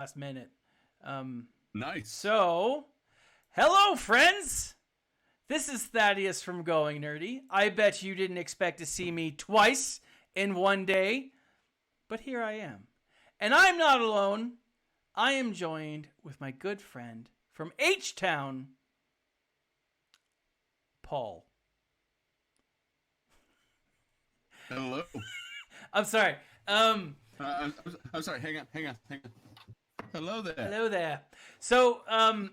last minute. Nice. So, hello, friends. This is Thaddeus from Going Nerdy. I bet you didn't expect to see me twice in one day, but here I am. And I'm not alone. I am joined with my good friend from H-Town, Paul. Hello. I'm sorry. I'm sorry. Hang on. Hello there. Hello there. So,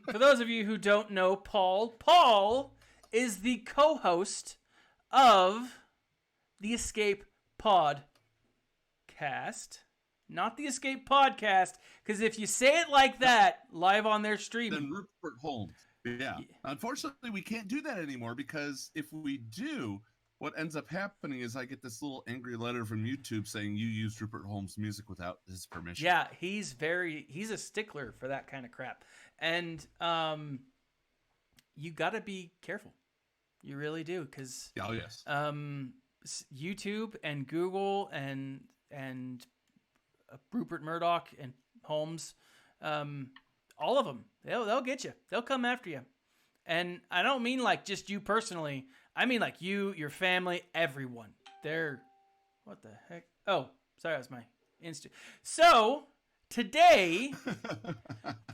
for those of you who don't know Paul is the co-host of the Escape Podcast. Not the Escape Podcast, because if you say it like that, live on their stream. Then Rupert Holmes. Yeah. Unfortunately, we can't do that anymore because if we do, what ends up happening is I get this little angry letter from YouTube saying you used Rupert Holmes' music without his permission. Yeah, he's a stickler for that kind of crap. And you got to be careful. You really do, because oh yes. YouTube and Google and Rupert Murdoch and Holmes, all of them, they'll get you. They'll come after you. And I don't mean like just you personally. I mean like you, your family, everyone. What the heck? Oh, sorry, that was my instant. So today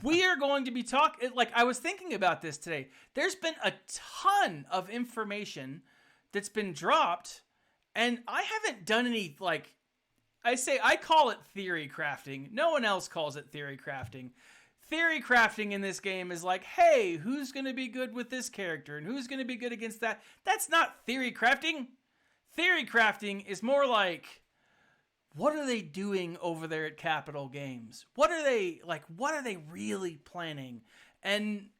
we are going to be talking. Like I was thinking about this today. There's been a ton of information that's been dropped, and I haven't done any like. I call it theory crafting. No one else calls it theory crafting. Theory crafting in this game is like, hey, who's going to be good with this character and who's going to be good against that? That's not theory crafting. Theory crafting is more like, what are they doing over there at Capital Games? What are they really planning? And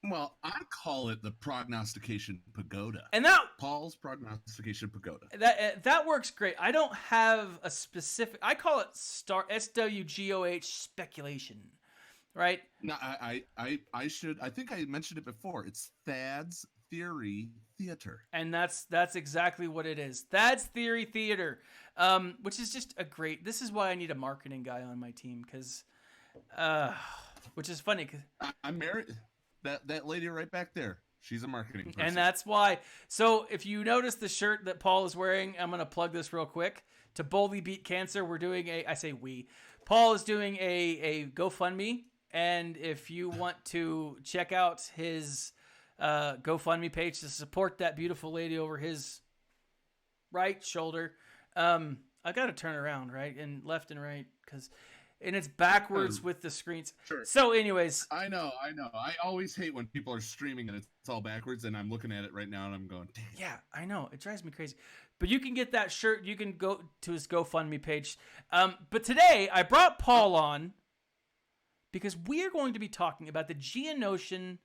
well, I call it the prognostication pagoda. And that Paul's prognostication pagoda. That works great. I don't have a specific. I call it SWGOH speculation, right? No, I should. I think I mentioned it before. It's Thad's Theory Theater, and that's exactly what it is. Thad's Theory Theater, which is just a great. This is why I need a marketing guy on my team, because, which is funny because I'm married. That lady right back there, she's a marketing person. And that's why. So if you notice the shirt that Paul is wearing, I'm going to plug this real quick. To boldly beat cancer, we're doing Paul is doing a GoFundMe. And if you want to check out his GoFundMe page to support that beautiful lady over his right shoulder, I got to turn around, right? And left and right, and it's backwards with the screens. Sure. So anyways. I know. I always hate when people are streaming and it's all backwards, and I'm looking at it right now and I'm going, damn. Yeah, I know. It drives me crazy. But you can get that shirt. You can go to his GoFundMe page. But today, I brought Paul on because we are going to be talking about the Geonosian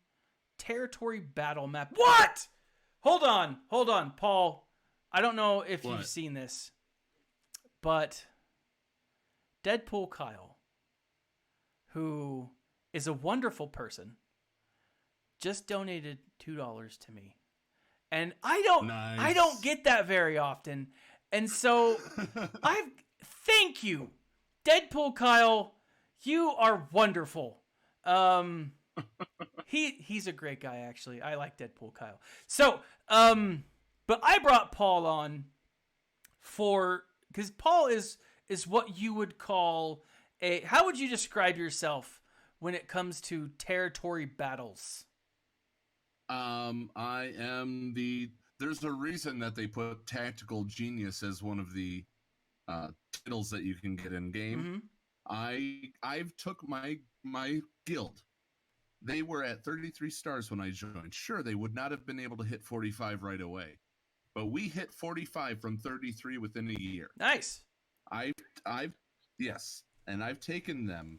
territory battle map. What? Hold on, Paul. I don't know if you've seen this, but Deadpool Kyle, who is a wonderful person, just donated $2 to me. And I don't get that very often. And so thank you. Deadpool Kyle, you are wonderful. He's a great guy, actually. I like Deadpool Kyle. So, but I brought Paul on because Paul is what you would call how would you describe yourself when it comes to territory battles? I am there's a reason that they put Tactical Genius as one of the titles that you can get in game. Mm-hmm. I've took my guild. They were at 33 stars when I joined. Sure, they would not have been able to hit 45 right away, but we hit 45 from 33 within a year. Nice. Yes, and I've taken them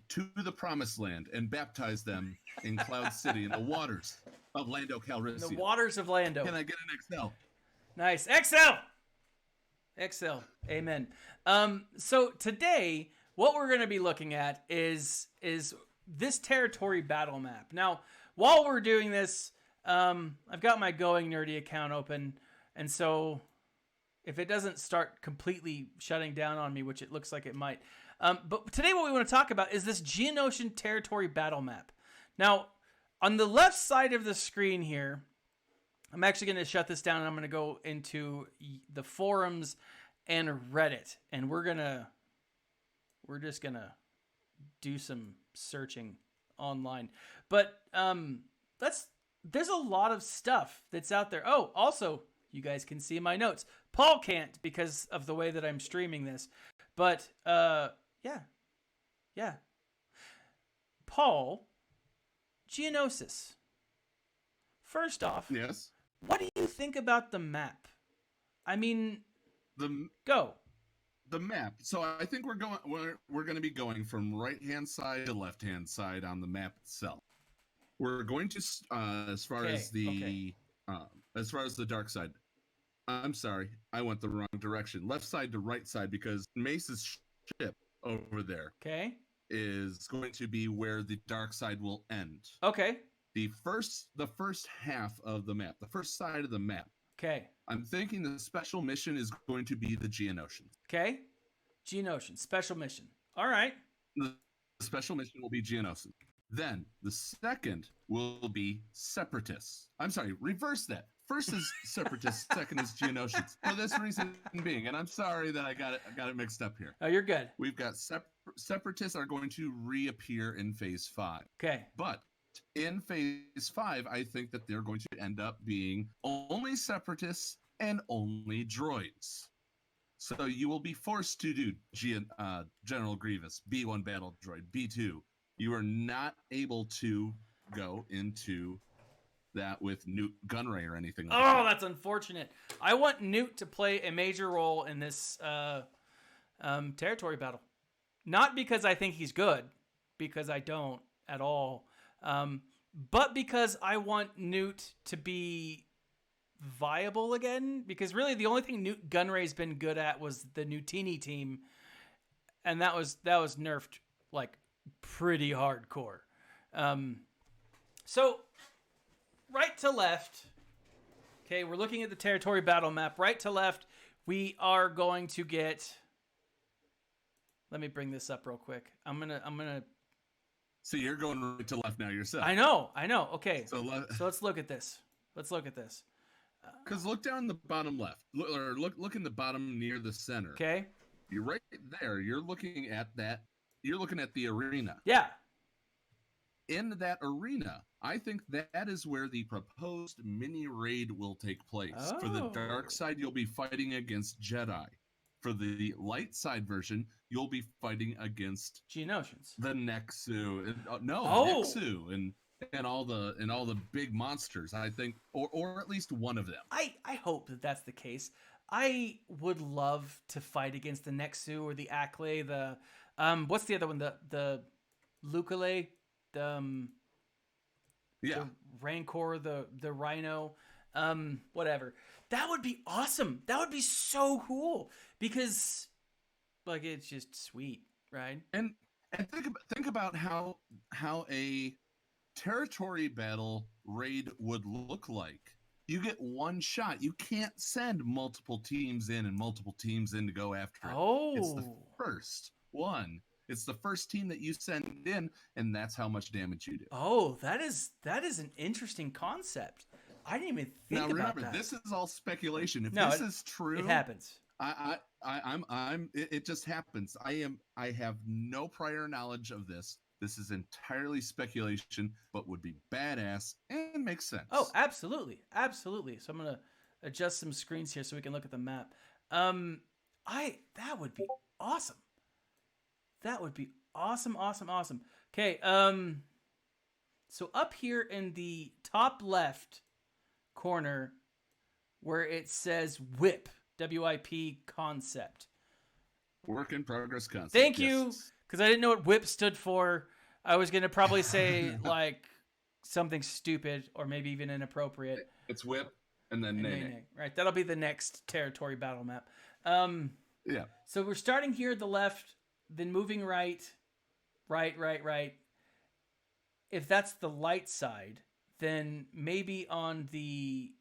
to the Promised Land and baptized them in Cloud City in the waters of Lando Calrissian. The waters of Lando. Can I get an XL? Nice. XL. Amen. So today, what we're going to be looking at is this territory battle map. Now, while we're doing this, I've got my Going Nerdy account open, and so if it doesn't start completely shutting down on me, which it looks like it might, But today what we want to talk about is this Geonosian territory battle map. Now, on the left side of the screen here, I'm actually going to shut this down and I'm going to go into the forums and Reddit. And we're just going to do some searching online. But there's a lot of stuff that's out there. Oh, also, you guys can see my notes. Paul can't because of the way that I'm streaming this. But yeah. Paul, Geonosis. First off, Yes. what do you think about the map? I mean, go. The map. So I think we're going to be going from right-hand side to left-hand side on the map itself. We're going to as far as the dark side. I'm sorry, I went the wrong direction. Left side to right side, because Mace's ship over there is going to be where the dark side will end. Okay. The first half of the map, the first side of the map. Okay. I'm thinking the special mission is going to be the Geonosians. Okay. Geonosians, special mission. All right. The special mission will be Geonosians. Then the second will be Separatists. I'm sorry, reverse that. First is Separatists, second is Geonosians. For this reason being, and I'm sorry that I got it mixed up here. Oh, you're good. We've got Separatists are going to reappear in Phase 5. Okay. But in Phase 5, I think that they're going to end up being only Separatists and only droids. So you will be forced to do General Grievous, B1 battle droid, B2. You are not able to go into that with Newt Gunray or anything like that. Oh, that's unfortunate. I want Newt to play a major role in this territory battle. Not because I think he's good, because I don't at all, but because I want Newt to be viable again, because really the only thing Newt Gunray's been good at was the Newtini team, and that was nerfed like pretty hardcore. So right to left, okay, we're looking at the territory battle map. Right to left, we are going to get, let me bring this up real quick. I'm gonna So you're going right to left now yourself. I know. Okay. So let's look at this. Because look down the bottom left, or look in the bottom near the center. Okay. You're right there. You're looking at that. You're looking at the arena. Yeah. In that arena, I think that is where the proposed mini raid will take place. Oh. For the dark side, you'll be fighting against Jedi. For the light side version, you'll be fighting against Geonosians. the Nexu. Nexu and all the big monsters. I think, or at least one of them. I hope that that's the case. I would love to fight against the Nexu or the Acklay, the what's the other one? The Lucale, the Rancor, the Rhino, whatever. That would be awesome. That would be so cool, because like it's just sweet, right? And think about how a territory battle raid would look like. You get one shot. You can't send multiple teams in and multiple teams in to go after it. Oh. It's the first one. It's the first team that you send in, and that's how much damage you do. Oh, that is an interesting concept. I didn't even think about that. Now remember, this is all speculation. If this is true, it happens. It just happens. I have no prior knowledge of this. This is entirely speculation, but would be badass and makes sense. Oh, absolutely. So I'm going to adjust some screens here so we can look at the map. That would be awesome. That would be awesome. Okay, so up here in the top left corner where it says WIP, W-I-P concept. Work in progress concept. Thank you, because I didn't know what WIP stood for. I was going to probably say like something stupid or maybe even inappropriate. It's WIP and then nay. Right, that'll be the next territory battle map. Yeah. So we're starting here at the left, then moving right. If that's the light side, then maybe on the...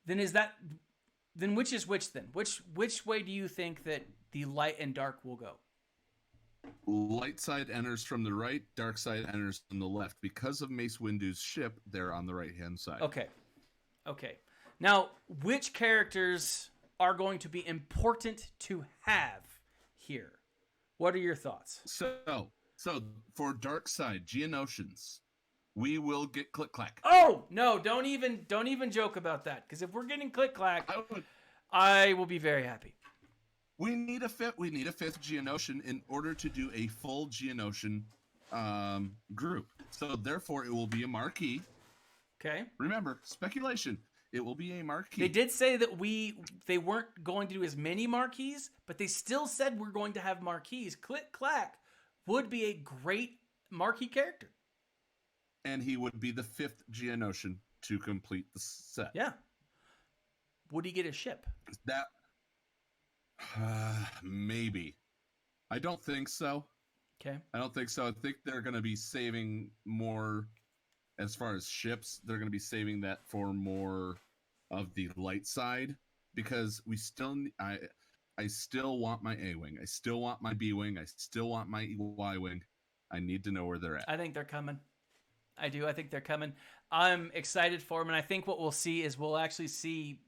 Then which is which then? Which way do you think that the light and dark will go? Light side enters from the right, dark side enters from the left. Because of Mace Windu's ship, they're on the right-hand side. Okay. Now, which characters are going to be important to have here? What are your thoughts? So for dark side, Geonosians, we will get Click Clack. Oh no! Don't even joke about that. Because if we're getting Click Clack, I will be very happy. We need a fifth Geonosian in order to do a full Geonosian group. So therefore, it will be a marquee. Okay. Remember, speculation. It will be a marquee. They did say that they weren't going to do as many marquees, but they still said we're going to have marquees. Click Clack would be a great marquee character. And he would be the fifth Geonosian to complete the set. Yeah. Would he get a ship? That maybe. I don't think so. Okay. I don't think so. I think they're going to be saving more as far as ships. They're going to be saving that for more of the light side because I still want my A-Wing. I still want my B-Wing. I still want my Y-Wing. I need to know where they're at. I think they're coming. I do. I think they're coming. I'm excited for them, and I think what we'll see is we'll actually see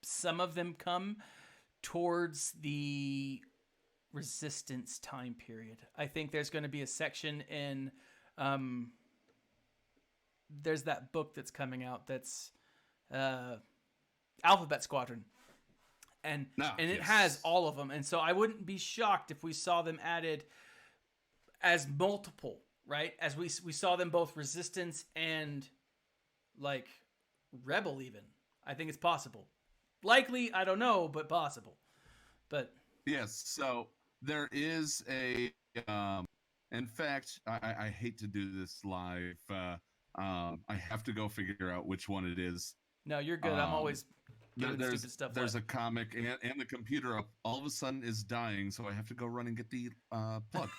some of them come towards the Resistance time period. I think there's going to be a section in there's that book that's coming out that's Alphabet Squadron. And it has all of them. And so I wouldn't be shocked if we saw them added as multiple, right? As we saw them both Resistance and like Rebel even. I think it's possible. Likely, I don't know, but possible. But yes, so there is a in fact, I hate to do this live. I have to go figure out which one it is. No, you're good. I'm always doing stupid stuff. There's a comic and the computer all of a sudden is dying, so I have to go run and get the plug.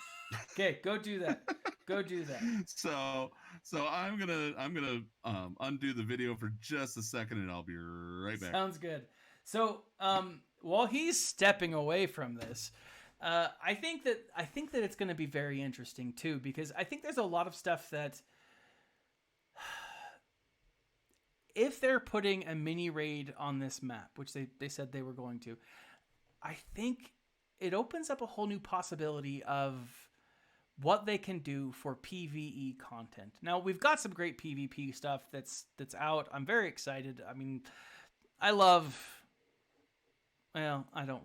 Okay, go do that. Go do that. So I'm gonna undo the video for just a second, and I'll be right back. Sounds good. So while he's stepping away from this, I think that it's going to be very interesting too, because I think there's a lot of stuff that if they're putting a mini raid on this map, which they said they were going to, I think it opens up a whole new possibility of what they can do for PvE content. Now, we've got some great PvP stuff that's out. I'm very excited. I mean, I don't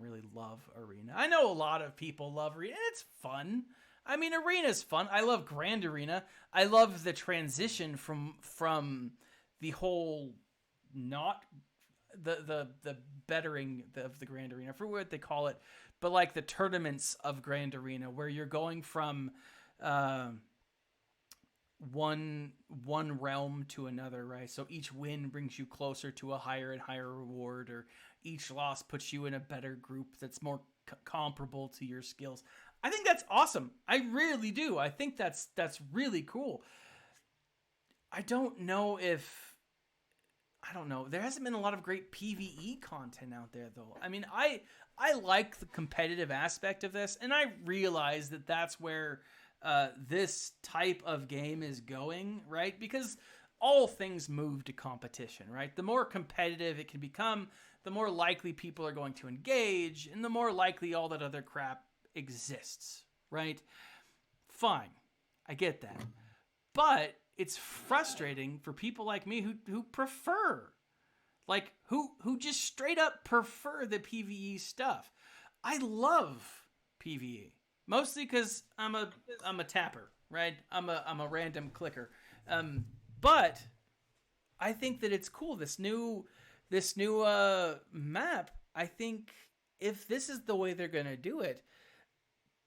really love Arena. I know a lot of people love Arena. It's fun. I mean, Arena's fun. I love Grand Arena. I love the transition from the whole not the bettering of the Grand Arena, for what they call it, but like the tournaments of Grand Arena, where you're going from one realm to another, right? So each win brings you closer to a higher and higher reward, or each loss puts you in a better group that's more comparable to your skills. I think that's awesome. I really do. I think that's really cool. I don't know. There hasn't been a lot of great PvE content out there, though. I mean, I like the competitive aspect of this, and I realize that that's where this type of game is going, right? Because all things move to competition, right? The more competitive it can become, the more likely people are going to engage, and the more likely all that other crap exists, right? Fine. I get that. But it's frustrating for people like me who prefer, like who just straight up prefer the PvE stuff. I love PvE mostly because I'm a tapper, right? I'm a random clicker, but I think that it's cool. This new map. I think if this is the way they're gonna do it,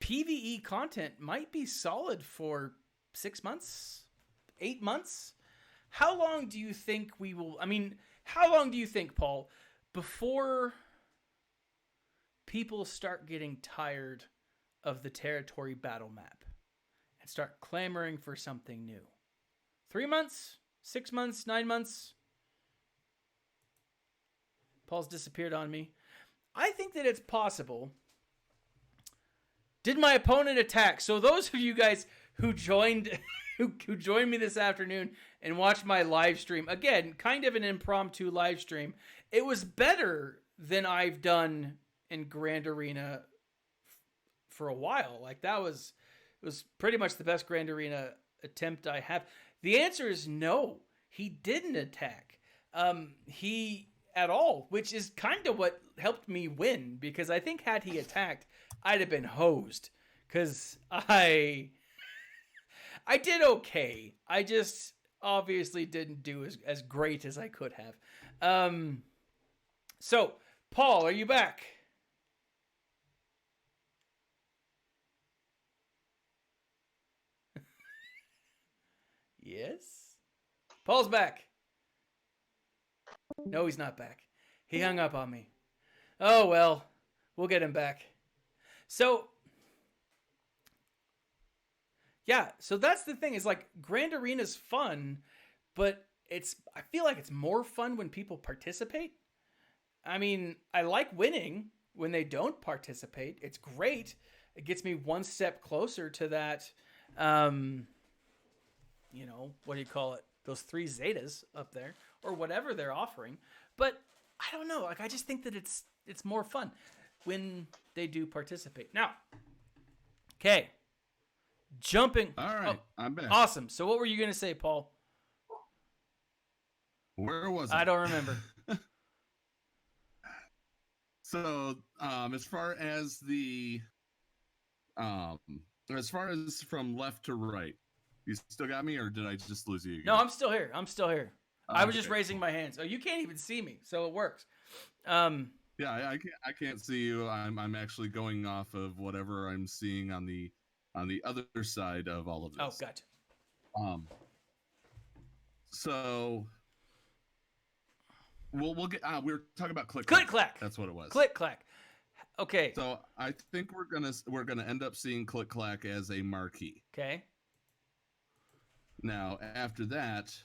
PvE content might be solid for 6 months. 8 months? How long do you think how long do you think, Paul, before people start getting tired of the territory battle map and start clamoring for something new? 3 months? 6 months? 9 months? Paul's disappeared on me. I think that it's possible Did my opponent attack? So those of you guys who joined who joined me this afternoon and watched my live stream, again, kind of an impromptu live stream, it was better than I've done in Grand Arena for a while. Like it was pretty much the best Grand Arena attempt I have. The answer is no. He didn't attack. He at all, which is kind of what helped me win, because I think had he attacked, I'd have been hosed, because I did okay. I just obviously didn't do as great as I could have. So, Paul, are you back? Yes? Paul's back. No, he's not back. He hung up on me. Oh, well, we'll get him back. So, yeah, so that's the thing, is like Grand Arena's fun, but I feel like it's more fun when people participate. I mean, I like winning when they don't participate. It's great. It gets me one step closer to that, what do you call it? Those 3 Zetas up there, or whatever they're offering. But I don't know. Like, I just think that it's more fun when they do participate. Now, okay, jumping. All right, I'm back. Awesome. So what were you going to say, Paul? Where was I? I don't remember. So, as far as from left to right, you still got me, or did I just lose you again? No, I'm still here. I was just raising my hands. Oh, you can't even see me, so it works. Yeah, I can't see you. I'm actually going off of whatever I'm seeing on the other side of all of this. Oh, gotcha. So we'll get. We were talking about click clack. That's what it was. Click clack. Okay. So I think we're gonna end up seeing click clack as a marquee. Okay. Now after that,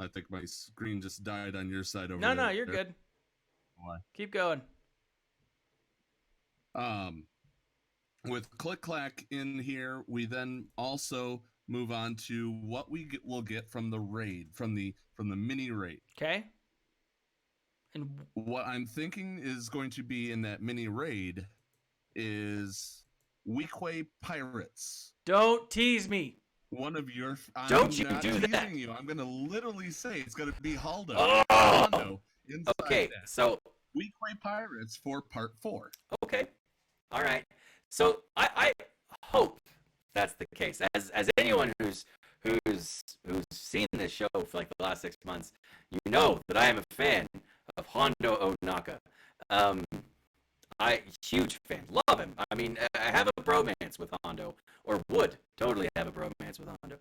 I think my screen just died on your side over there. No, you're good. Why? Keep going. With click clack in here, we then also move on to what will get from the raid, from the mini raid. Okay. And what I'm thinking is going to be in that mini raid is Weequay Pirates. Don't tease me. One of your. Don't you do that? You. I'm going to literally say it's going to be Haldo. Oh! Hondo inside okay, that. so Weequay Pirates for part 4. Okay, all right. So I hope that's the case. As anyone who's seen this show for like the last 6 months, you know that I am a fan of Hondo Onaka. Huge fan, love him. I mean, I have a bromance with Hondo, or would totally have a bromance with Hondo.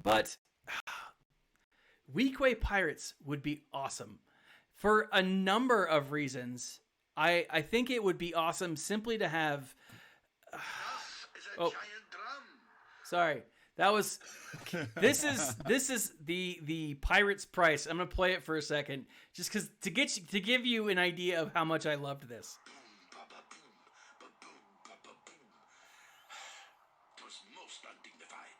But Weequay Pirates would be awesome for a number of reasons. I think it would be awesome simply to have. Sorry, that was. This is the Pirates price. I'm gonna play it for a second, just because to give you an idea of how much I loved this. It was most undignified,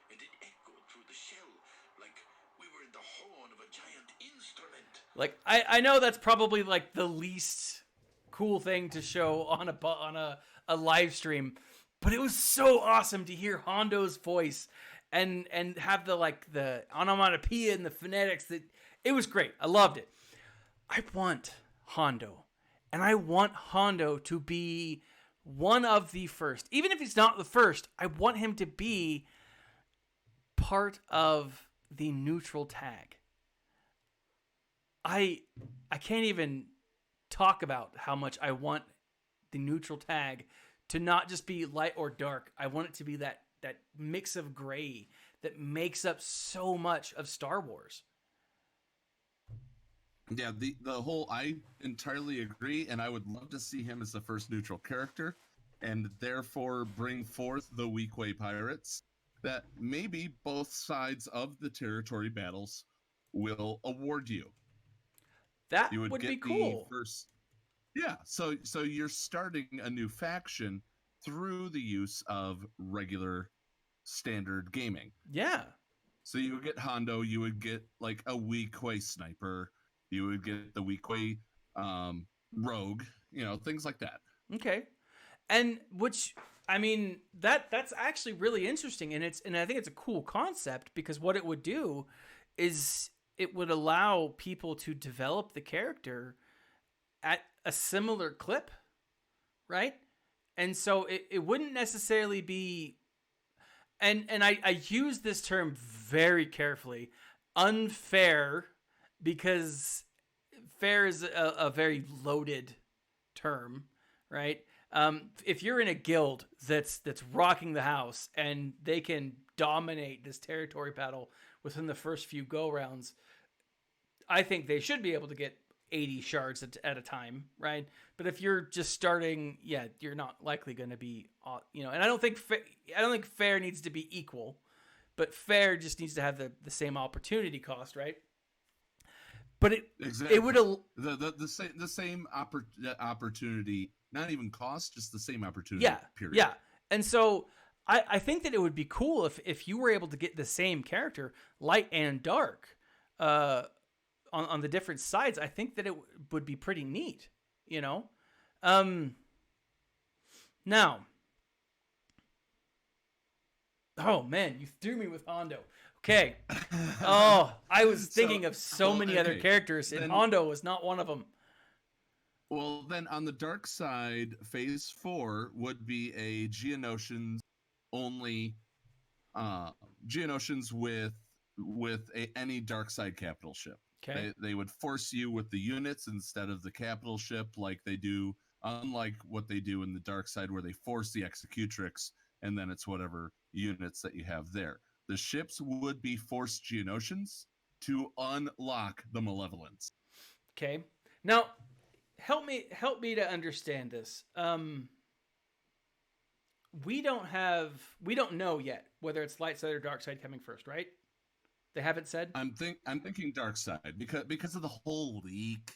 and it echoed through the shell like we were in the horn of a giant instrument. Like I know that's probably like the least cool thing to show on a live stream, but it was so awesome to hear Hondo's voice and have the onomatopoeia and the phonetics. That it was great. I loved it. I want Hondo, and I want Hondo to be one of the first. Even if he's not the first, I want him to be part of the neutral tag. I can't even talk about how much I want the neutral tag to not just be light or dark. I want it to be that mix of gray that makes up so much of Star Wars. Yeah, the whole, I entirely agree, and I would love to see him as the first neutral character, and therefore bring forth the Weequay Pirates that maybe both sides of the territory battles will award you. That would be cool. Yeah, so you're starting a new faction through the use of regular standard gaming. Yeah. So you would get Hondo, you would get like a Weequay sniper, you would get the Weequay rogue, things like that. Okay. And which, I mean, that's actually really interesting, and I think it's a cool concept, because what it would do is it would allow people to develop the character at a similar clip, right? And so it wouldn't necessarily be, and I use this term very carefully, unfair, because fair is a very loaded term, right? If you're in a guild that's rocking the house and they can dominate this territory battle within the first few go rounds, I think they should be able to get 80 shards at a time, right? But if you're just starting, yeah, you're not likely going to be, And I don't think fair needs to be equal, but fair just needs to have the same opportunity cost, right? But exactly. it would the same opportunity, not even cost, just the same opportunity. Yeah, period. yeah. And so I think that it would be cool if you were able to get the same character, light and dark, on the different sides. I think that it would be pretty neat, Now, oh man, you threw me with Hondo. Okay. Oh, I was thinking of so many other characters, and Hondo was not one of them. Well, then on the dark side, phase 4 would be a Geonosians only, Geonosians with any dark side capital ship. Okay. They would force you with the units instead of the capital ship, like they do, unlike what they do in the dark side, where they force the executrix, and then it's whatever units that you have there. The ships would be forced Geonosians to unlock the malevolence. Okay. Now, help me to understand this. We don't know yet whether it's light side or dark side coming first, right? They haven't said. I'm thinking dark side because of the whole leak.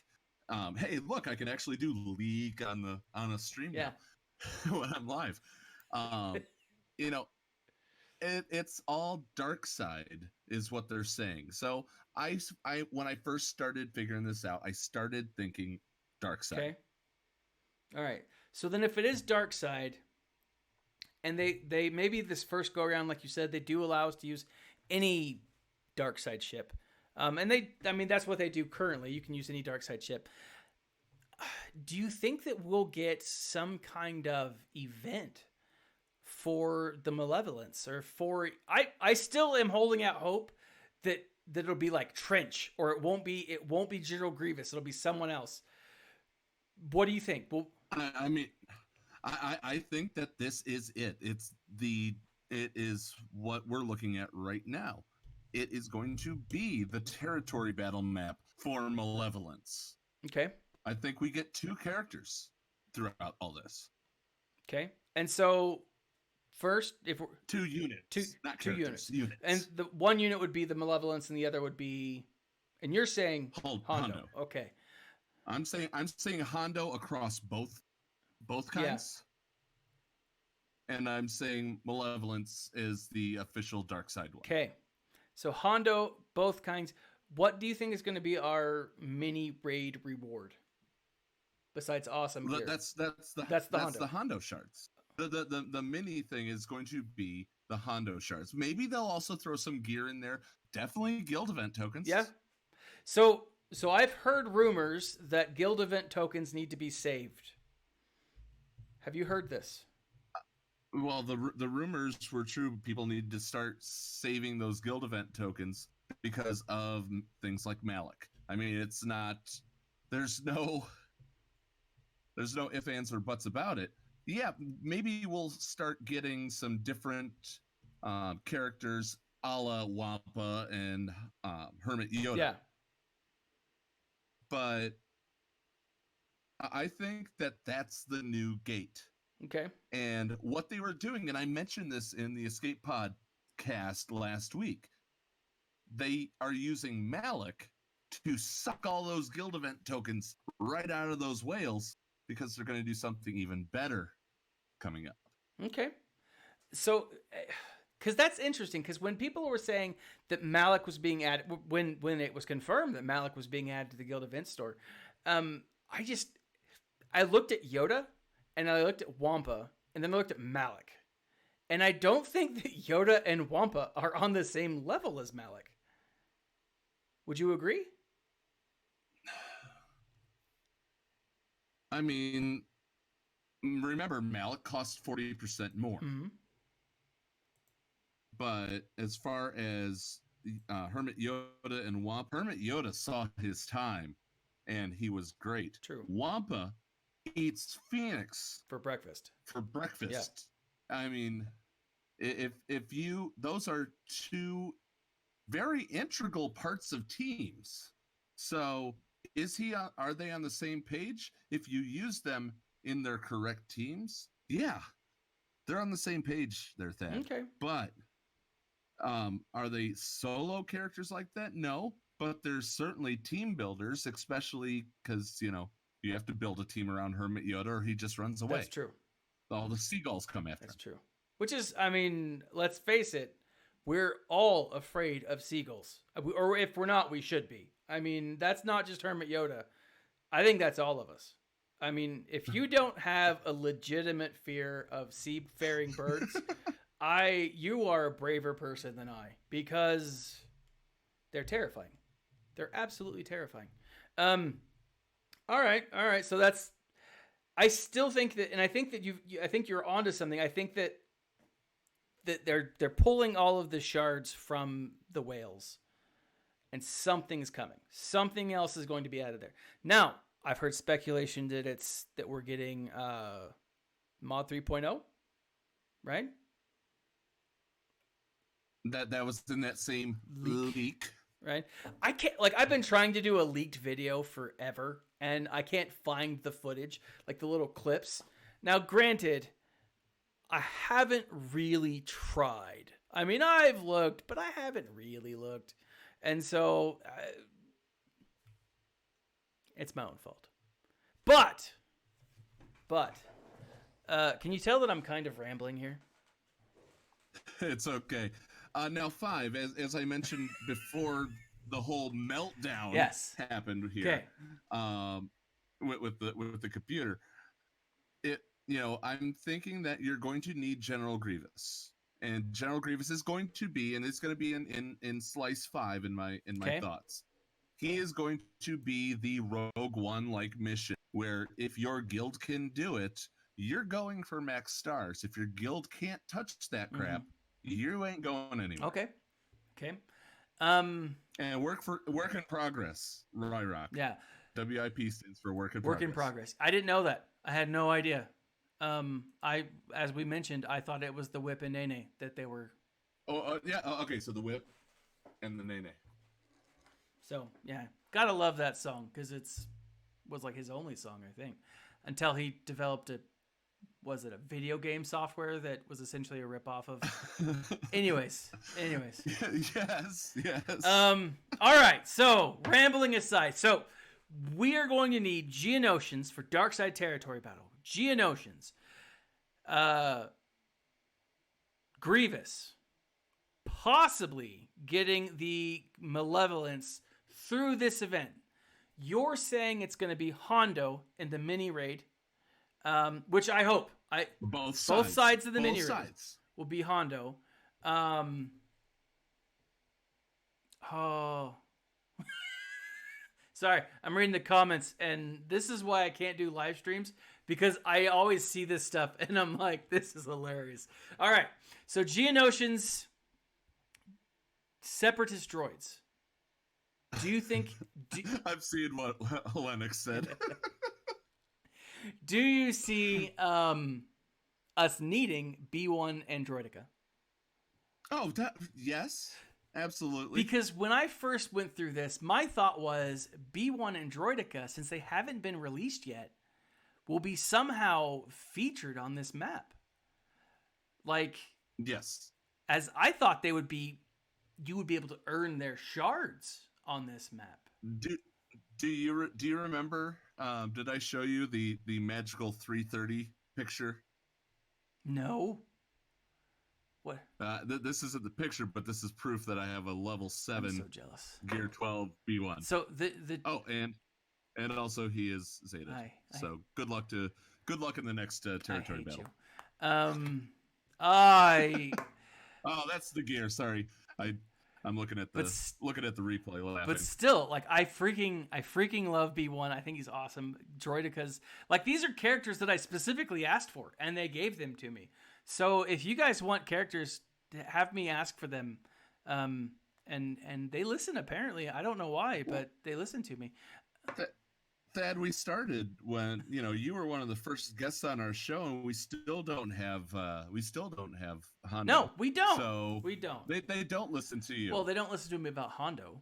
Hey, look, I can actually do leak on a stream now when I'm live. It's all dark side is what they're saying. So I when I first started figuring this out, I started thinking dark side. Okay. All right. So then if it is dark side, and they maybe this first go around, like you said, they do allow us to use any dark side ship. And that's what they do currently. You can use any dark side ship. Do you think that we'll get some kind of event for the malevolence, or for I still am holding out hope that it'll be like Trench, or it won't be General Grievous. It'll be someone else. What do you think? Well, I think that this is it. It is what we're looking at right now. It is going to be the territory battle map for malevolence. Okay. I think we get 2 characters throughout all this. Okay. And so first, if we're 2 units, not two units. And the one unit would be the malevolence, and the other would be, and you're saying Hondo. Okay. I'm saying Hondo across both kinds. Yeah. And I'm saying malevolence is the official dark side one. Okay. So Hondo, both kinds. What do you think is going to be our mini raid reward? Besides awesome gear. That's the Hondo shards. The mini thing is going to be the Hondo shards. Maybe they'll also throw some gear in there. Definitely guild event tokens. Yeah. So I've heard rumors that guild event tokens need to be saved. Have you heard this? Well, the rumors were true. People need to start saving those guild event tokens because of things like Malik. I mean, it's not. There's no ifs, ands, or buts about it. Yeah, maybe we'll start getting some different characters, a la Wampa and Hermit Yoda. Yeah. But I think that that's the new gate. Okay. And what they were doing, and I mentioned this in the Escape Podcast last week, they are using Malik to suck all those guild event tokens right out of those whales because they're going to do something even better coming up. Okay. So, because that's interesting, because when people were saying that Malik was being added, when it was confirmed that Malik was being added to the Guild Event Store, I looked at Yoda, and I looked at Wampa, and then I looked at Malik. And I don't think that Yoda and Wampa are on the same level as Malik. Would you agree? I mean, remember, Malik costs 40% more. Mm-hmm. But as far as Hermit Yoda and Wampa, Hermit Yoda saw his time, and he was great. True. Wampa eats Phoenix For breakfast. Yeah. I mean, if you, those are two very integral parts of teams. So are they on the same page? If you use them in their correct teams, yeah, they're on the same page there, Thad. Okay. But are they solo characters like that? No, but there's certainly team builders, especially because, you have to build a team around Hermit Yoda or he just runs away. That's true. All the seagulls come after him. That's true. Which is, I mean, let's face it, we're all afraid of seagulls. Or if we're not, we should be. I mean, that's not just Hermit Yoda. I think that's all of us. I mean, if you don't have a legitimate fear of seafaring birds, you are a braver person than I, because they're terrifying. They're absolutely terrifying. All right. So I still think that, and I think that I think you're onto something. I think that they're pulling all of the shards from the whales, and something's coming. Something else is going to be added there. Now, I've heard speculation that we're getting Mod 3.0, right? That was in that same leak. Right? I've been trying to do a leaked video forever, and I can't find the footage, like the little clips. Now, granted, I haven't really tried. I mean, I've looked, but I haven't really looked. And so, it's my own fault. But, can you tell that I'm kind of rambling here? It's okay. Now, 5, as I mentioned before, the whole meltdown happened here. Okay. With the computer, I'm thinking that you're going to need General Grievous, and General Grievous is going to be, and it's going to be in Slice 5 in my thoughts. He is going to be the Rogue One like mission, where if your guild can do it, you're going for max stars. If your guild can't touch that crap, you ain't going anywhere. Okay. And work in progress. Rock. Yeah. WIP stands for work in progress. Work in progress. I didn't know that. I had no idea. As we mentioned, I thought it was the whip and Nene that they were. Yeah. Okay. So the whip and the Nene. So yeah, gotta love that song because was like his only song, I think, until he developed a video game software that was essentially a ripoff of. Anyways. Yes. All right. So rambling aside, so we are going to need Geonosians for Darkside Territory Battle. Geonosians, Grievous, possibly getting the Malevolence through this event. You're saying it's going to be Hondo in the mini raid, which I hope. Both sides of the mini raid will be Hondo. Sorry, I'm reading the comments, and this is why I can't do live streams, because I always see this stuff, and I'm like, this is hilarious. All right, so Geonosians, Separatist droids. Do you think... I've seen what Lennox said. Do you see us needing B1 Androidica? Oh, yes. Absolutely. Because when I first went through this, my thought was B1 Androidica, since they haven't been released yet, will be somehow featured on this map. Like, yes. As I thought you would be able to earn their shards on this map. Do you remember Did I show you the magical 330 picture? No. What? This isn't the picture, but this is proof that I have a level 7 I'm so jealous. Gear 12 B1. So the and also he is Zeta. So good luck in the next territory battle. You. Oh, that's the gear. Sorry, I'm looking at the replay. Laughing. But still, like I freaking love B1. I think he's awesome. Droidekas, like these are characters that I specifically asked for, and they gave them to me. So if you guys want characters, have me ask for them. And they listen. Apparently, I don't know why, but they listen to me. Thad, we started when you were one of the first guests on our show, and we still don't have Hondo. No, we don't. So we don't. They don't listen to you. Well, they don't listen to me about Hondo.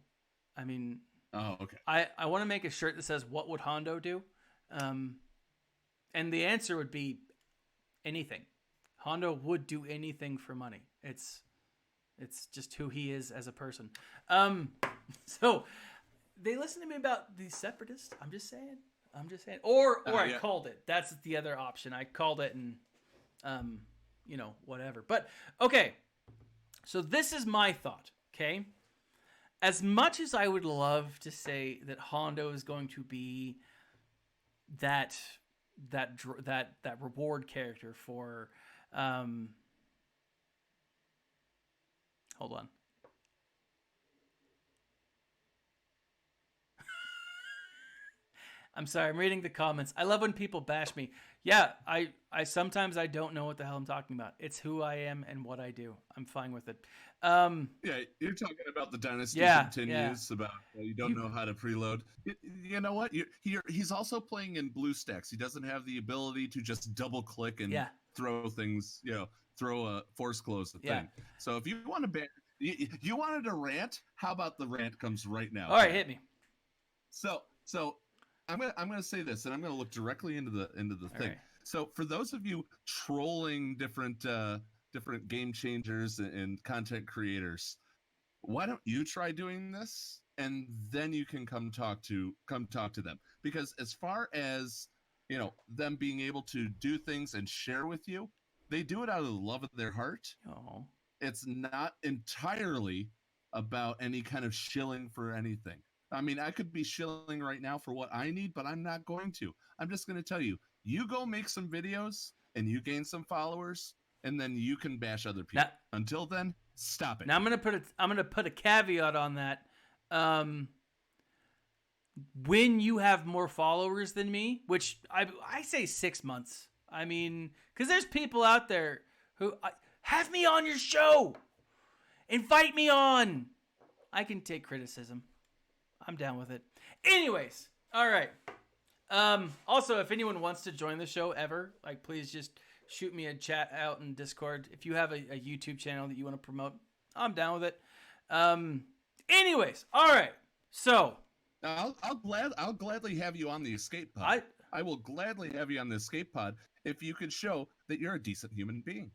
I mean, oh, okay. I want to make a shirt that says "What would Hondo do?" And the answer would be anything. Hondo would do anything for money. It's just who he is as a person. So. They listen to me about the separatists. I'm just saying. Or I called it. That's the other option. I called it and, whatever. But, okay. So this is my thought, okay? As much as I would love to say that Hondo is going to be that reward character for, hold on. I'm sorry, I'm reading the comments. I love when people bash me. Yeah, I sometimes I don't know what the hell I'm talking about. It's who I am and what I do. I'm fine with it. Yeah, you're talking about the dynasty continues about you don't know how to preload. You know what? He's also playing in BlueStacks. He doesn't have the ability to just double click and throw things. Throw a force close the thing. So if you want to you wanted a rant, how about the rant comes right now? All right, hit me. So I'm gonna say this, and I'm gonna look directly into the thing. Right. So for those of you trolling different game changers and content creators, why don't you try doing this, and then you can come talk to them? Because as far as them being able to do things and share with you, they do it out of the love of their heart. Oh. It's not entirely about any kind of shilling for anything. I mean, I could be shilling right now for what I need, but I'm not going to. I'm just going to tell you, you go make some videos and you gain some followers, and then you can bash other people. Until then, stop it. Now I'm going to put a caveat on that. When you have more followers than me, which I say 6 months. I mean, because there's people out there who have me on your show. Invite me on. I can take criticism. I'm down with it. Anyways, all right. Also, if anyone wants to join the show ever, please just shoot me a chat out in Discord. If you have a YouTube channel that you want to promote, I'm down with it. Anyways, all right. So I'll gladly have you on the escape pod. I will gladly have you on the escape pod if you could show that you're a decent human being.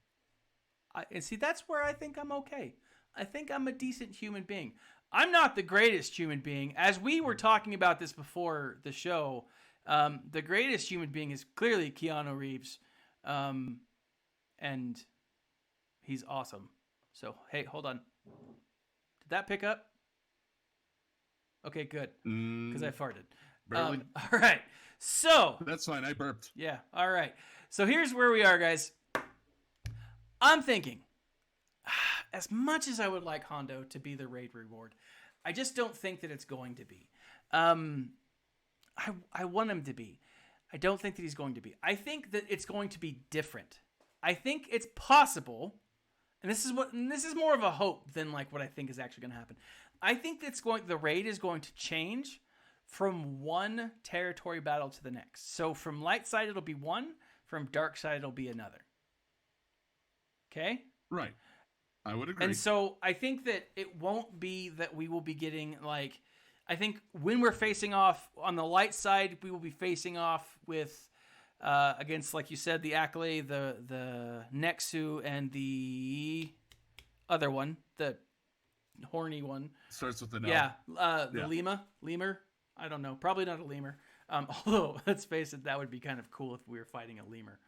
And see, that's where I think I'm okay. I think I'm a decent human being. I'm not the greatest human being. As we were talking about this before the show, the greatest human being is clearly Keanu Reeves. And he's awesome. So, hey, hold on. Did that pick up? Okay, good. Because I farted. Barely. All right. So. That's fine. I burped. Yeah. All right. So here's where we are, guys. I'm thinking, as much as I would like Hondo to be the raid reward, I just don't think that it's going to be. I want him to be. I don't think that he's going to be. I think that it's going to be different. I think it's possible, and this is more of a hope than what I think is actually going to happen. I think the raid is going to change from one territory battle to the next. So from light side it'll be one, from dark side it'll be another. Okay? Right. I would agree. And so I think that it won't be that we will be getting I think when we're facing off on the light side, we will be facing off with against, like you said, the Accolade, the Nexu, and the other one, the horny one. Starts with an L. Yeah, the Lemur. I don't know. Probably not a lemur. Although, let's face it, that would be kind of cool if we were fighting a lemur.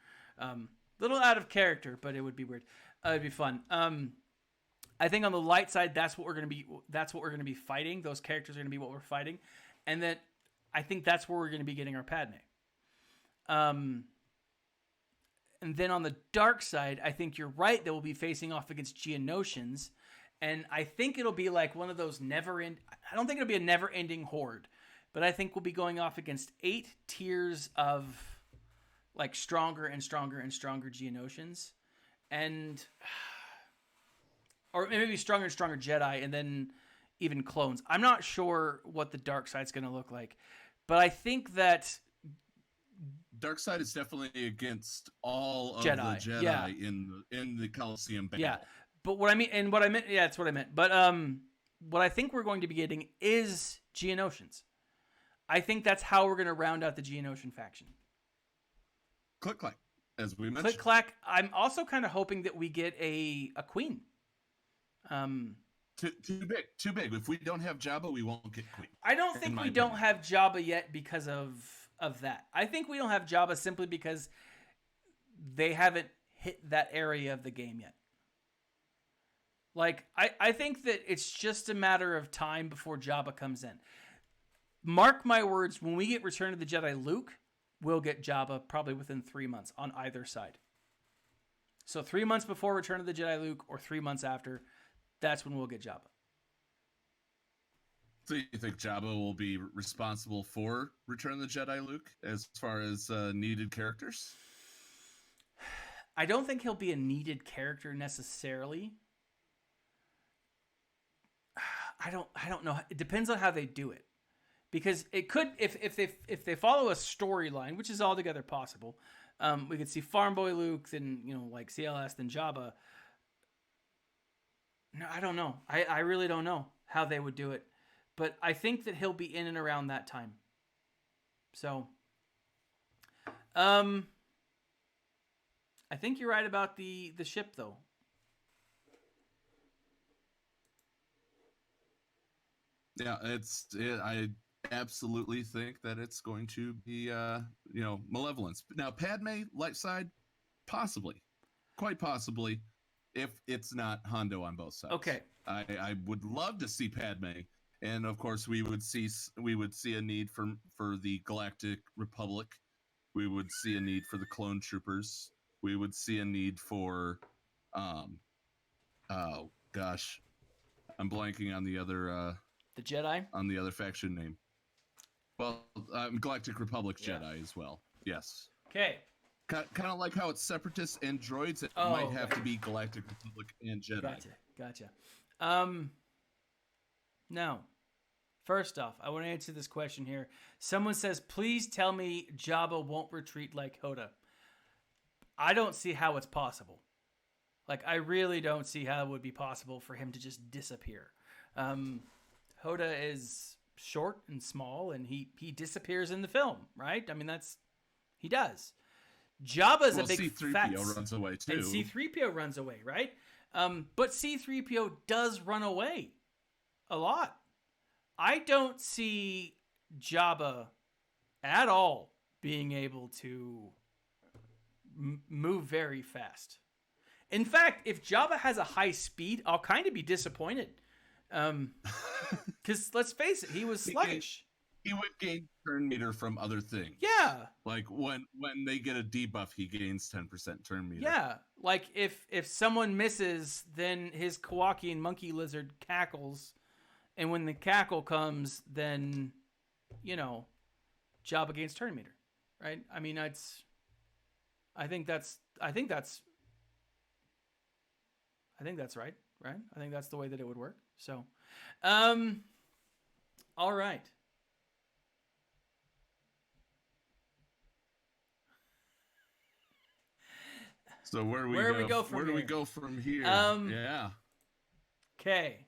Little out of character, but it would be weird. It'd be fun. I think on the light side, that's what we're gonna be fighting. Those characters are gonna be what we're fighting, and then I think that's where we're gonna be getting our Padme. And then on the dark side, I think you're right that we'll be facing off against Geonosians, and I think it'll be like one of those I don't think it'll be a never-ending horde, but I think we'll be going off against 8 tiers of like stronger and stronger and stronger Geonosians, or maybe stronger and stronger Jedi, and then even clones. I'm not sure what the dark side's going to look like, but I think that Dark side is definitely against all of Jedi, the Jedi in the Coliseum battle. Yeah, but that's what I meant. But what I think we're going to be getting is Geonosians. I think that's how we're going to round out the Geonosian faction. Click clack, as we mentioned. Click clack. I'm also kind of hoping that we get a queen. Too big. If we don't have Jabba, we won't get queen. I don't think we don't have Jabba yet because of that. I think we don't have Jabba simply because they haven't hit that area of the game yet. Like, I think that it's just a matter of time before Jabba comes in. Mark my words, when we get Return of the Jedi Luke, we'll get Jabba probably within 3 months on either side. So 3 months before Return of the Jedi Luke or 3 months after, that's when we'll get Jabba. So you think Jabba will be responsible for Return of the Jedi Luke as far as needed characters? I don't think he'll be a needed character necessarily. I don't know. It depends on how they do it. Because it could, if they follow a storyline, which is altogether possible, we could see Farm Boy Luke, then like CLS, then Jabba. No, I don't know. I really don't know how they would do it, but I think that he'll be in and around that time. So, I think you're right about the ship, though. Yeah, I absolutely think that it's going to be malevolence. Now Padme light side, possibly, quite possibly, if it's not Hondo on both sides. Okay, I would love to see Padme, and of course we would see a need for the Galactic Republic. We would see a need for the clone troopers. We would see a need for oh gosh, I'm blanking on the other the Jedi, on the other faction name. Well, Galactic Republic Jedi as well. Yes. Okay. Kind of like how it's Separatists and droids. It might have to be Galactic Republic and Jedi. Gotcha. Now, first off, I want to answer this question here. Someone says, please tell me Jabba won't retreat like Hoda. I don't see how it's possible. Like, I really don't see how it would be possible for him to just disappear. Hoda is short and small, and he disappears in the film, right? I mean, he does. Jabba's a big C-3PO runs away too. And C-3PO runs away, right? But C-3PO does run away a lot. I don't see Jabba at all being able to move very fast. In fact, if Jabba has a high speed, I'll kind of be disappointed. Because let's face it, he was sluggish. He would gain turn meter from other things. Yeah. Like when they get a debuff, he gains 10% turn meter. Yeah. Like if someone misses, then his Kowakian monkey lizard cackles, and when the cackle comes, then Jabba gains turn meter, right? I mean, I think that's right. Right? I think that's the way that it would work. So, all right. So where do we go from here? Yeah. Okay.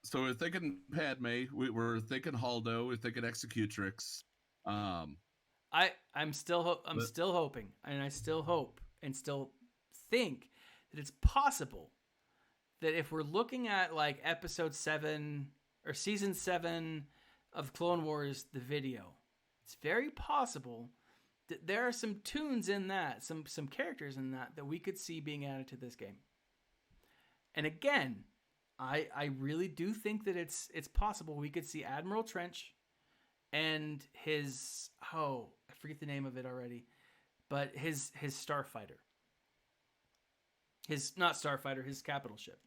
So we're thinking Padme. We're thinking Haldo. We're thinking Executrix. I'm still hoping, and I still hope and still think that it's possible that if we're looking at like episode 7 or season 7 of Clone Wars, the video, it's very possible that there are some tunes in that, some characters in that we could see being added to this game. And again, I really do think that it's possible we could see Admiral Trench and his, I forget the name of it already, but his starfighter. His capital ship.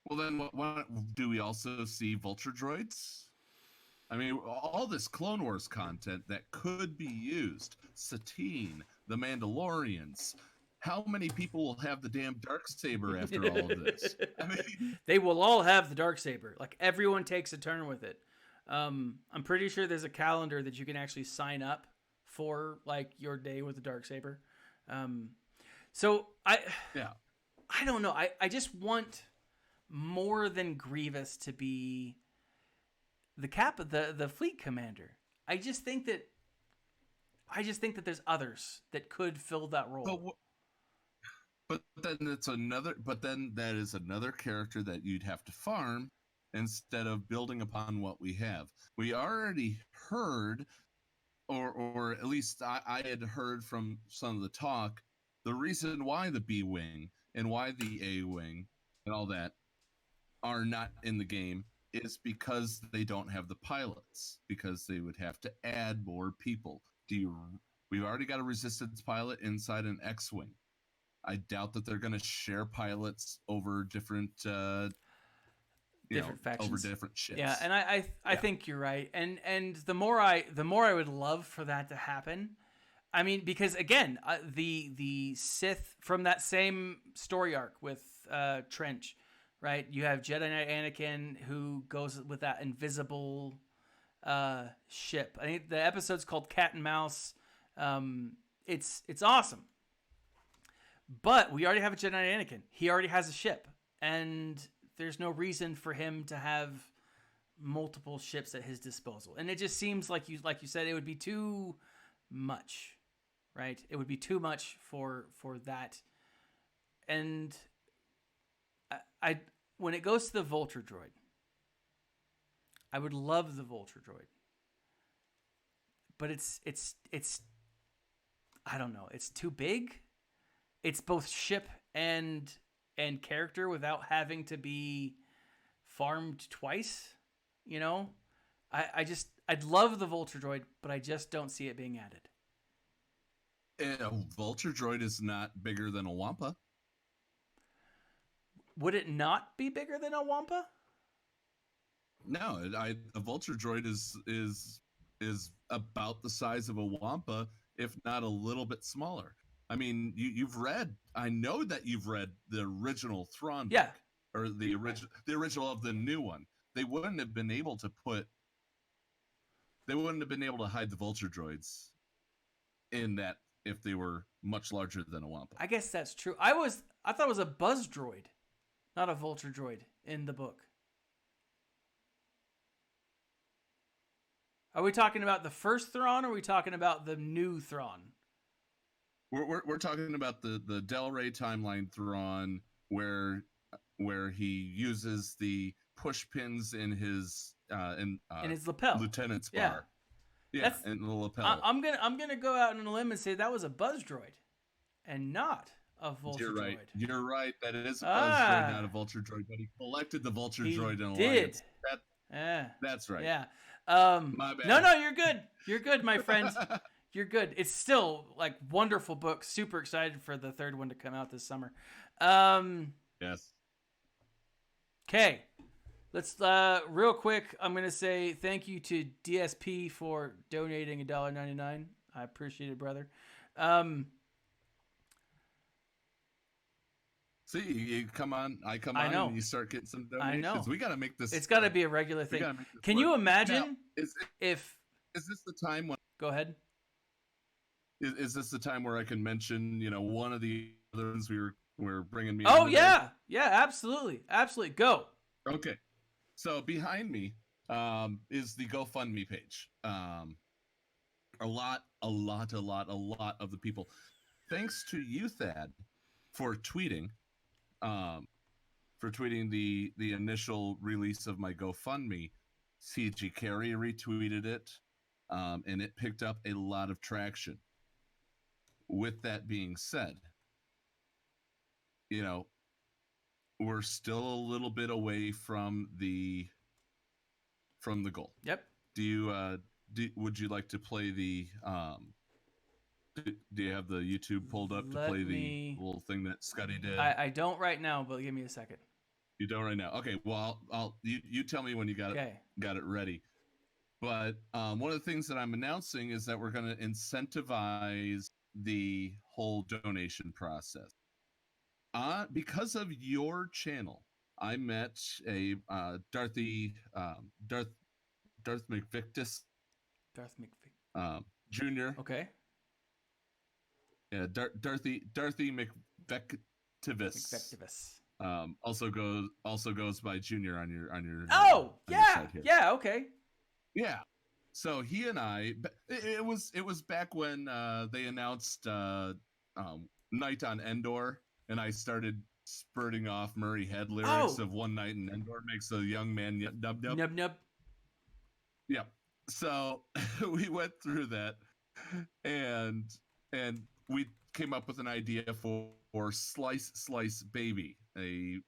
Well, then what do we also see Vulture Droids? I mean, all this Clone Wars content that could be used. Satine, the Mandalorians. How many people will have the damn Darksaber after all of this? I mean, they will all have the Darksaber. Like, everyone takes a turn with it. I'm pretty sure there's a calendar that you can actually sign up for, like, your day with the Darksaber. So I don't know. I just want more than Grievous to be the fleet commander. I just think that there's others that could fill that role. But then that is another character that you'd have to farm instead of building upon what we have. We already heard, or at least I had heard from some of the talk, the reason why the B Wing and why the A Wing and all that are not in the game is because they don't have the pilots, because they would have to add more people. We've already got a Resistance pilot inside an X-Wing. I doubt that they're going to share pilots over different factions, over different ships. Yeah, and I think you're right. And the more I would love for that to happen. I mean, because again, the Sith from that same story arc with Trench, right? You have Jedi Knight Anakin who goes with that invisible ship. I think the episode's called Cat and Mouse. It's awesome. But we already have a Jedi Knight Anakin. He already has a ship, and there's no reason for him to have multiple ships at his disposal. And it just seems like you said, it would be too much, right? It would be too much for that. And I when it goes to the Vulture Droid, I would love the Vulture Droid. But it's I don't know, it's too big. It's both ship and character without having to be farmed twice, you know? I'd love the Vulture Droid, but I just don't see it being added. A Vulture Droid is not bigger than a Wampa. Would it not be bigger than a Wampa? No, a Vulture Droid is about the size of a Wampa, if not a little bit smaller. I mean, I know that you've read the original Thrawn book, or the original of the new one. They wouldn't have been able to hide the Vulture Droids in that if they were much larger than a Wampa. I guess that's true. I thought it was a Buzz Droid, not a Vulture Droid in the book. Are we talking about the first Thrawn, or are we talking about the new Thrawn? We're talking about the Del Rey timeline Thrawn, where he uses the push pins in his in his lapel, lieutenant's bar. Yeah, in the lapel. I'm gonna go out on a limb and say that was a Buzz Droid, and not a Vulture Droid. You're right. That it is a Buzz Droid, not a Vulture Droid. But he collected the Vulture Droid in Alliance. That's right. Yeah. My bad. No, you're good. You're good, my friend. You're good. It's still like wonderful book. Super excited for the third one to come out this summer. Yes. Okay. Let's real quick. I'm gonna say thank you to DSP for donating $1.99. I appreciate it, brother. See, you come on. I come on, and you start getting some donations. I know. We got to make this. It's got to be a regular thing. Can you imagine now, if? Is this the time when? Go ahead. Is this the time where I can mention, one of the other ones we were bringing me? Oh yeah, absolutely, Go. Okay, so behind me is the Gofundme page. A lot of the people. Thanks to you, Thad, for tweeting. The initial release of my GoFundMe. CG Carey retweeted it. and it picked up a lot of traction. With that being said, we're still a little bit away from the goal. Yep. Would you like to play the do you have the YouTube pulled up to play the little thing that Scotty did? I don't right now, but give me a second. You don't right now. Okay, well, you tell me when you got it ready. But one of the things that I'm announcing is that we're going to incentivize the whole donation process. Because of your channel, I met a Darth McVictus. Darth McVictus. Jr. Okay. Yeah, Darthy McVectivus. Also goes by Junior on your. Oh, on yeah, your here. Yeah, okay. Yeah. So he and I, it was back when they announced Night on Endor, and I started spurting off Murray Head lyrics of One Night in Endor makes a young man nub nub. Nub nub. Yeah. So we went through that, and we came up with an idea for Slice Baby, a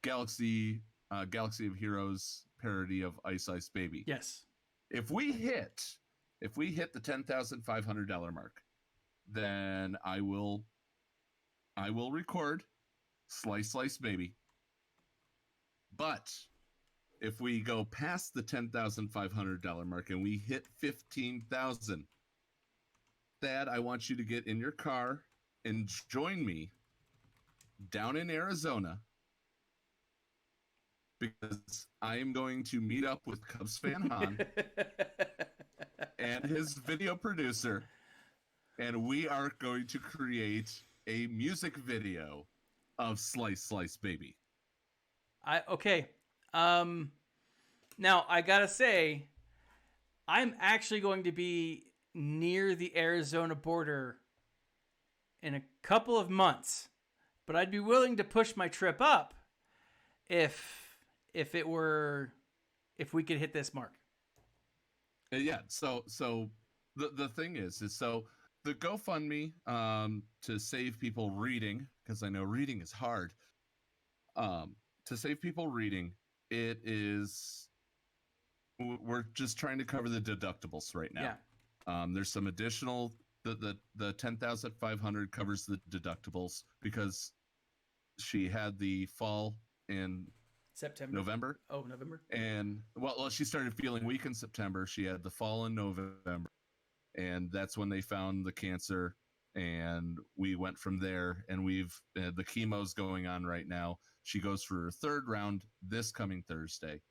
Galaxy of Heroes parody of Ice Ice Baby. Yes. If we hit the $10,500 mark, then I will record Slice Baby. But if we go past the $10,500 mark and we hit 15,000, Thad, I want you to get in your car and join me down in Arizona, because I am going to meet up with Cubs fan Han and his video producer, and we are going to create a music video of Slice Baby. Okay. Now I gotta say, I'm actually going to be near the Arizona border in a couple of months, but I'd be willing to push my trip up if we could hit this mark. Yeah. So the thing is so the GoFundMe to save people reading, because I know reading is hard. To save people reading, we're just trying to cover the deductibles right now. Yeah. There's some additional, the 10,500 covers the deductibles because she had the fall in November. Oh, November. And well, she started feeling weak in September. She had the fall in November, and that's when they found the cancer. And we went from there, and we've the chemo's going on right now. She goes for her third round this coming Thursday,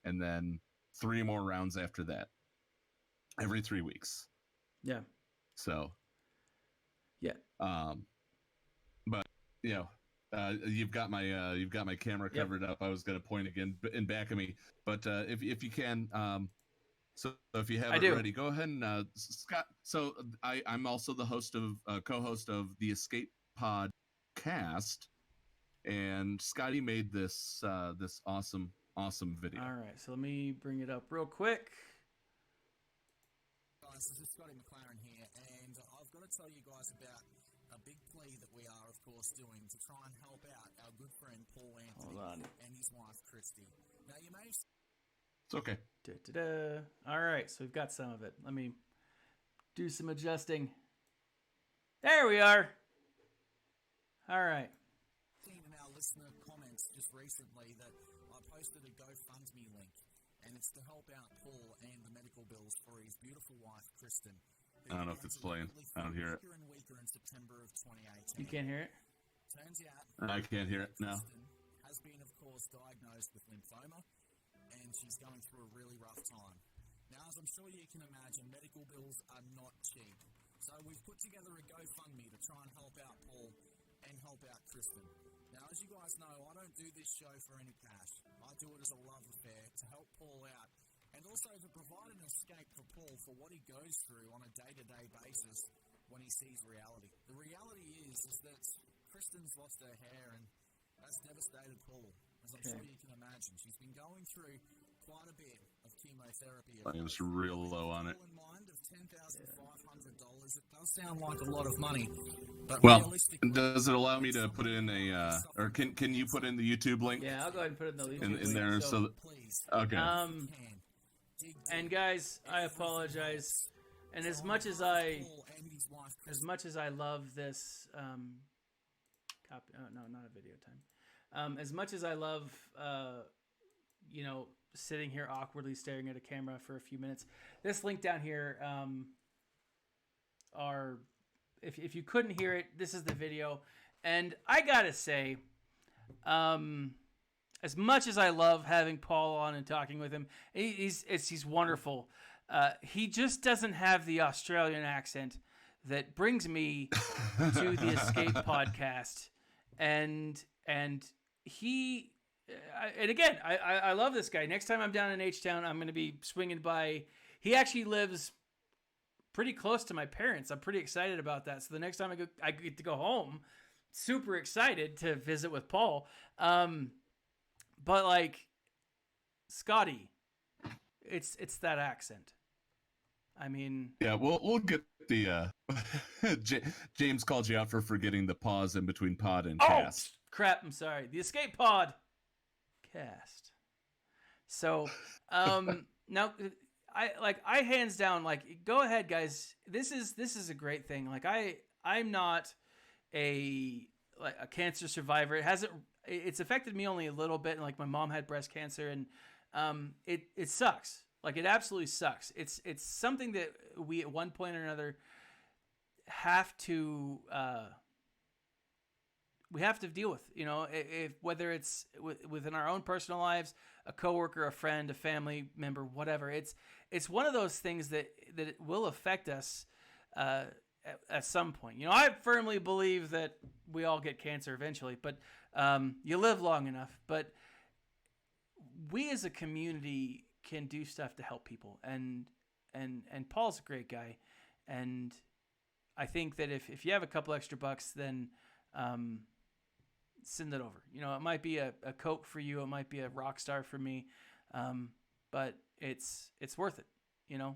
and then 3 more rounds after that, every 3 weeks. Yeah. So. Yeah. But you've got my camera covered up. I was going to point again in back of me, but if you can, so if you have it ready, go ahead and Scott. So I'm also the host of co-host of the Escape Pod cast, and Scotty made this awesome video. All right, so let me bring it up real quick. Guys, this is Scotty McLaren here, and I've got to tell you guys about a big plea that we are, of course, doing to try and help out our good friend Paul Anthony and his wife Christy. Now, you may. It's okay. All right, so we've got some of it. Let me do some adjusting. There we are. All right. Seen in our listener comments just recently that I posted a GoFundMe link, and it's to help out Paul and the medical bills for his beautiful wife Kristen. I don't know if it's playing. I don't hear it. Weaker and weaker in September of 2018. You can't hear it? Turns out I can't hear it now. Kristen has been, of course, diagnosed with lymphoma, and she's going through a really rough time. Now, as I'm sure you can imagine, medical bills are not cheap. So we've put together a GoFundMe to try and help out Paul and help out Kristen. Now, as you guys know, I don't do this show for any cash. I do it as a love affair to help Paul out, and also to provide an escape for Paul for what he goes through on a day-to-day basis when he sees reality. The reality is that Kristen's lost her hair, and that's devastated Paul, as I'm sure you can imagine. She's been going through quite a bit of chemotherapy. I was real low on it. In mind of $10,500, it does sound like a lot of money. But Well, realistically, does it allow me to put in a, or can you put in the YouTube link? Yeah, I'll go ahead and put it in the YouTube in link. there, so please, okay. And guys, I apologize. And as much as I love this, copy. Oh, no, not a video time. As much as I love, sitting here awkwardly staring at a camera for a few minutes, this link down here, if you couldn't hear it, this is the video. And I gotta say, as much as I love having Paul on and talking with him, he's wonderful. He just doesn't have the Australian accent that brings me to the Escape podcast. And he, and again, I love this guy. Next time I'm down in H-Town, I'm going to be swinging by. He actually lives pretty close to my parents. I'm pretty excited about that. So the next time I get to go home, super excited to visit with Paul. But like Scotty, it's that accent. I mean, yeah, we'll get the James called you out for forgetting the pause in between pod and cast. Crap, I'm sorry. The Escape Pod cast. So, now I hands down, like, go ahead, guys. This is a great thing. Like, I'm not a cancer survivor. It's affected me only a little bit. And like, my mom had breast cancer, and it sucks. Like, it absolutely sucks. It's something that we at one point or another have to deal with, if whether it's within our own personal lives, a coworker, a friend, a family member, whatever. It's one of those things that it will affect us at some point. I firmly believe that we all get cancer eventually, but you live long enough. But we as a community can do stuff to help people, and Paul's a great guy, and I think that if you have a couple extra bucks, then send it over. It might be a Coke for you, it might be a Rockstar for me, but it's worth it, and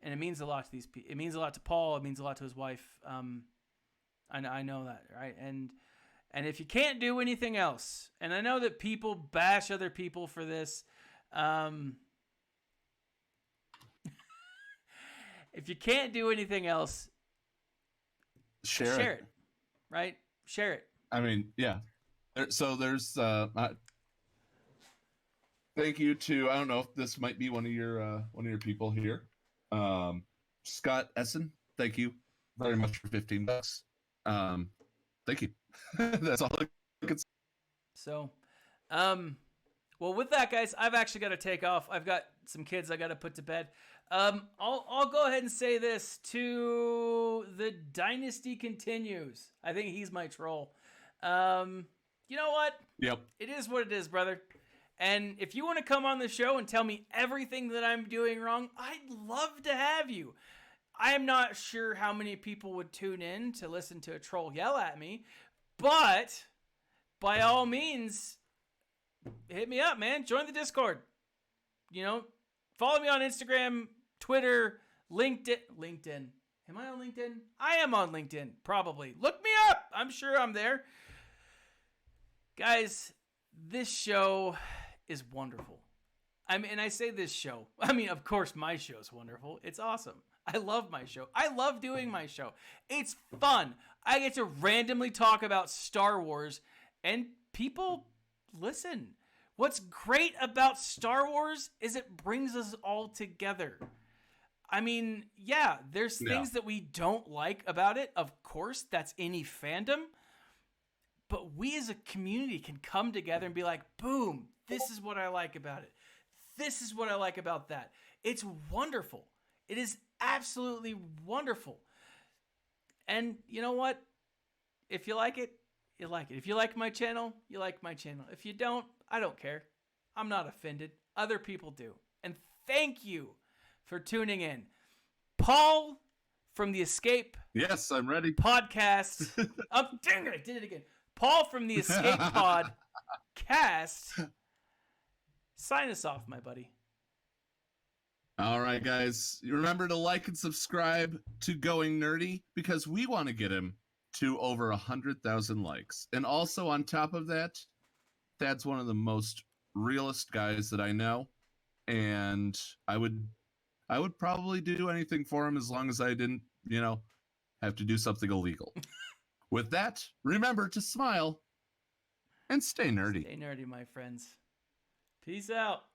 it means a lot to these people. It means a lot to Paul. It means a lot to his wife. I know that, right? And if you can't do anything else, and I know that people bash other people for this, if you can't do anything else, share it, right? Share it. I mean, yeah. So there's thank you to, I don't know if this might be one of your people here, Scott Essen. Thank you very much for $15. Thank you. That's all I can say. So, well, with that, guys, I've actually got to take off. I've got some kids I got to put to bed. I'll go ahead and say this to the Dynasty continues. I think he's my troll. You know what? Yep. It is what it is, brother. And if you want to come on the show and tell me everything that I'm doing wrong, I'd love to have you. I am not sure how many people would tune in to listen to a troll yell at me, but by all means, hit me up, man. Join the Discord. Follow me on Instagram, Twitter, LinkedIn. Am I on LinkedIn? I am on LinkedIn, probably. Look me up. I'm sure I'm there. Guys, this show is wonderful. And I say this show. Of course, my show's wonderful. It's awesome. I love my show. I love doing my show. It's fun. I get to randomly talk about Star Wars, and people listen. What's great about Star Wars is it brings us all together. There's things that we don't like about it. Of course, that's any fandom. But we as a community can come together and be like, boom, this is what I like about it. This is what I like about that. It's wonderful. It is absolutely wonderful. And you know what? If you like it, you like it. If you like my channel, you like my channel. If you don't, I don't care. I'm not offended. Other people do. And thank you for tuning in. Paul from the Escape. Yes, I'm ready. Podcast. Dang it, I did it again. Paul from the Escape Pod cast. Sign us off, my buddy. All right, guys. Remember to like and subscribe to Going Nerdy because we want to get him to over 100,000 likes. And also on top of that, Thad's one of the most realist guys that I know, and I would probably do anything for him as long as I didn't, have to do something illegal. With that, remember to smile and stay nerdy. Stay nerdy, my friends. Peace out.